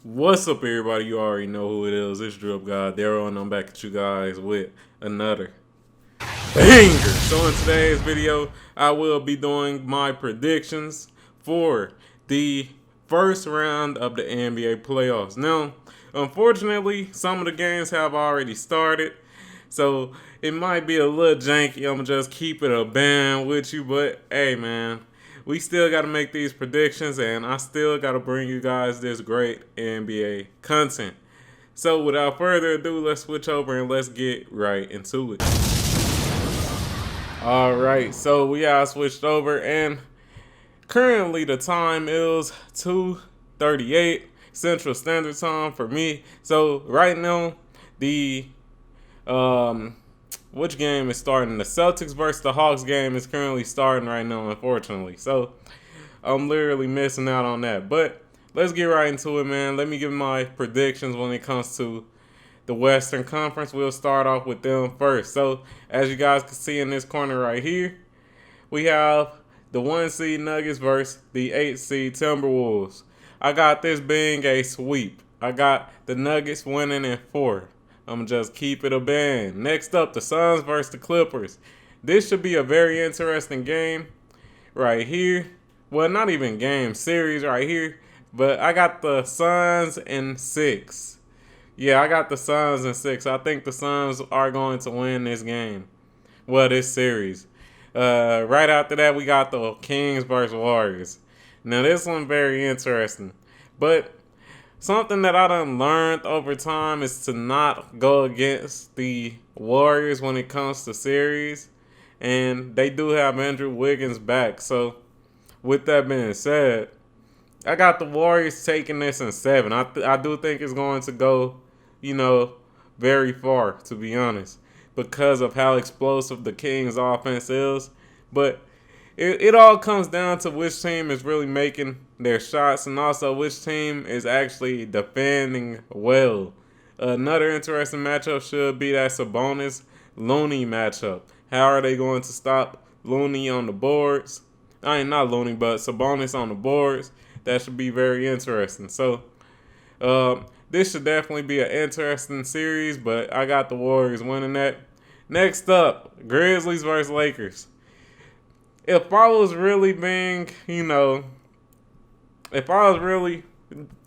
What's up, everybody? You already know who it is. It's DripGodDero, and I'm back at you guys with another banger. So, in today's video, I will be doing my predictions for the first round of the NBA playoffs. Now, unfortunately, some of the games have already started, so it might be a little janky. I'm gonna just keep it a band with you, but hey, man, we still got to make these predictions, and I still got to bring you guys this great NBA content. So, without further ado, let's switch over and let's get right into it. All right, so we have switched over, and currently the time is 2:38 Central Standard Time for me. So right now, the um, which game is starting? The Celtics versus the Hawks game is currently starting right now, unfortunately. So I'm literally missing out on that. But let's get right into it, man. Let me give my predictions when it comes to the Western Conference. We'll start off with them first. So as you guys can see in this corner right here, we have the 1 seed Nuggets versus the 8 seed Timberwolves. I got this being a sweep. I got the Nuggets winning in 4. I'm just keep it a band. Next up, the Suns versus the Clippers. This should be a very interesting game right here. Well, not even game, series right here. But I got the Suns in 6. Yeah, I got the Suns in 6. I think the Suns are going to win this game. Well, this series. Right after that, we got the Kings versus Warriors. Now, this one very interesting. But something that I done learned over time is to not go against the Warriors when it comes to series. And they do have Andrew Wiggins back. So, with that being said, I got the Warriors taking this in 7. I do think it's going to go, very far, to be honest, because of how explosive the Kings' offense is. But it all comes down to which team is really making their shots and also which team is actually defending well. Another interesting matchup should be that Sabonis Looney matchup. How are they going to stop Looney on the boards? I ain't not Looney, but Sabonis on the boards. That should be very interesting. So, this should definitely be an interesting series, but I got the Warriors winning that. Next up, Grizzlies versus Lakers. If I was really being, if I was really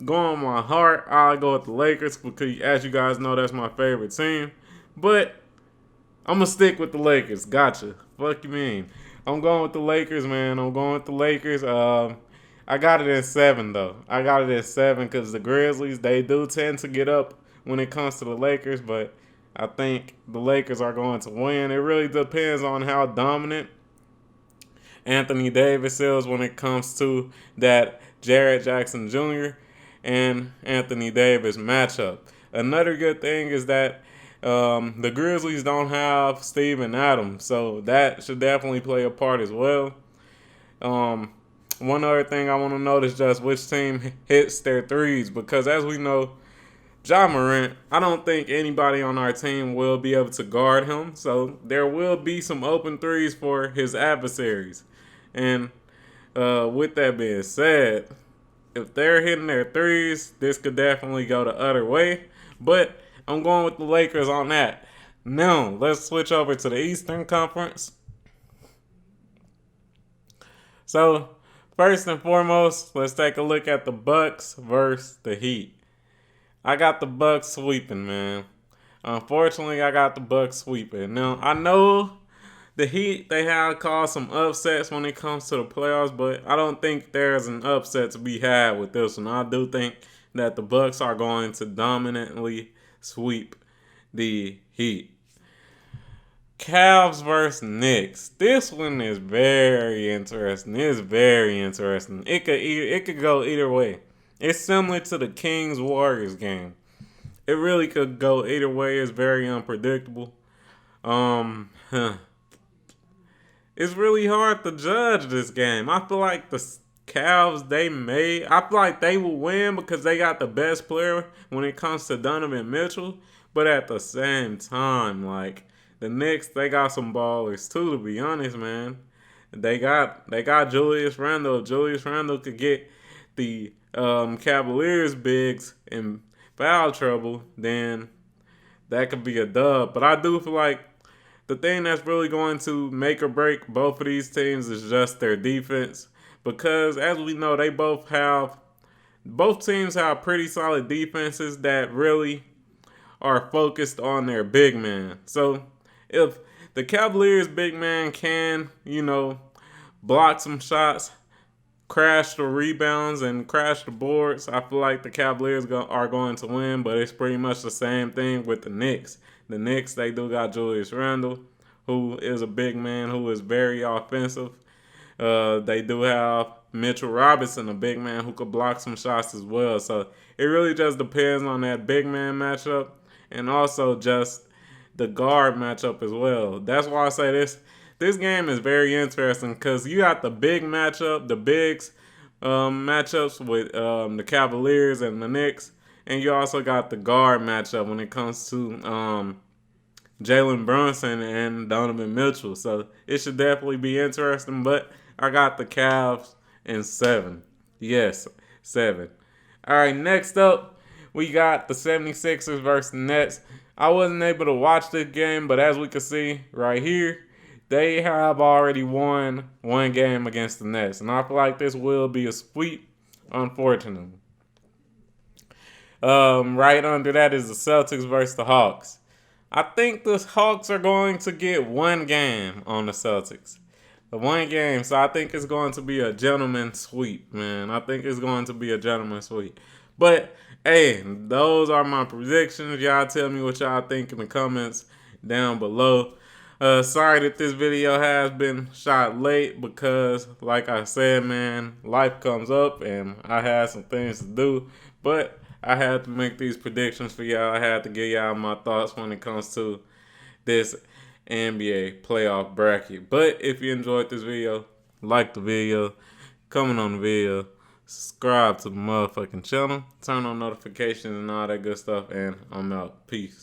going my heart, I'd go with the Lakers because, as you guys know, that's my favorite team. But I'm going to stick with the Lakers. Gotcha. Fuck you mean. I'm going with the Lakers, man. I'm going with the Lakers. I got it in 7, though. I got it in 7 because the Grizzlies, they do tend to get up when it comes to the Lakers, but I think the Lakers are going to win. It really depends on how dominant Anthony Davis is when it comes to that Jarrett Jackson Jr. and Anthony Davis matchup. Another good thing is that the Grizzlies don't have Steven Adams, so that should definitely play a part as well. One other thing I want to note is just which team hits their threes, because as we know, Ja Morant, I don't think anybody on our team will be able to guard him, so there will be some open threes for his adversaries. And with that being said, if they're hitting their threes, this could definitely go the other way. But I'm going with the Lakers on that. Now, let's switch over to the Eastern Conference. So, first and foremost, let's take a look at the Bucks versus the Heat. I got the Bucks sweeping, man. Unfortunately, I got the Bucks sweeping. Now, I know the Heat, they have caused some upsets when it comes to the playoffs, but I don't think there's an upset to be had with this one. I do think that the Bucks are going to dominantly sweep the Heat. Cavs versus Knicks. This one is very interesting. It's very interesting. It could go either way. It's similar to the Kings Warriors game. It really could go either way. It's very unpredictable. Huh. It's really hard to judge this game. I feel like the Cavs, I feel like they will win because they got the best player when it comes to Donovan Mitchell. But at the same time, like, the Knicks, they got some ballers too, to be honest, man. They got Julius Randle. If Julius Randle could get the Cavaliers bigs in foul trouble, then that could be a dub. But I do feel like the thing that's really going to make or break both of these teams is just their defense. Because as we know, both teams have pretty solid defenses that really are focused on their big man. So if the Cavaliers big man can, block some shots, crash the rebounds, and crash the boards, I feel like the Cavaliers are going to win. But it's pretty much the same thing with the Knicks. The Knicks, they do got Julius Randle, who is a big man who is very offensive. They do have Mitchell Robinson, a big man who could block some shots as well. So it really just depends on that big man matchup and also just the guard matchup as well. That's why I say this game is very interesting because you got the big matchup, the bigs matchups with the Cavaliers and the Knicks, and you also got the guard matchup when it comes to Jalen Brunson and Donovan Mitchell. So it should definitely be interesting, but I got the Cavs in 7. Yes, 7. All right, next up, we got the 76ers versus the Nets. I wasn't able to watch this game, but as we can see right here, they have already won one game against the Nets. And I feel like this will be a sweep, unfortunately. Right under that is the Celtics versus the Hawks. I think the Hawks are going to get one game on the Celtics. The one game. So I think it's going to be a gentleman's sweep, man. I think it's going to be a gentleman's sweep. But, hey, those are my predictions. Y'all tell me what y'all think in the comments down below. Sorry that this video has been shot late because, like I said, man, life comes up and I had some things to do. But I had to make these predictions for y'all. I had to give y'all my thoughts when it comes to this NBA playoff bracket. But if you enjoyed this video, like the video, comment on the video, subscribe to the motherfucking channel, turn on notifications and all that good stuff, and I'm out. Peace.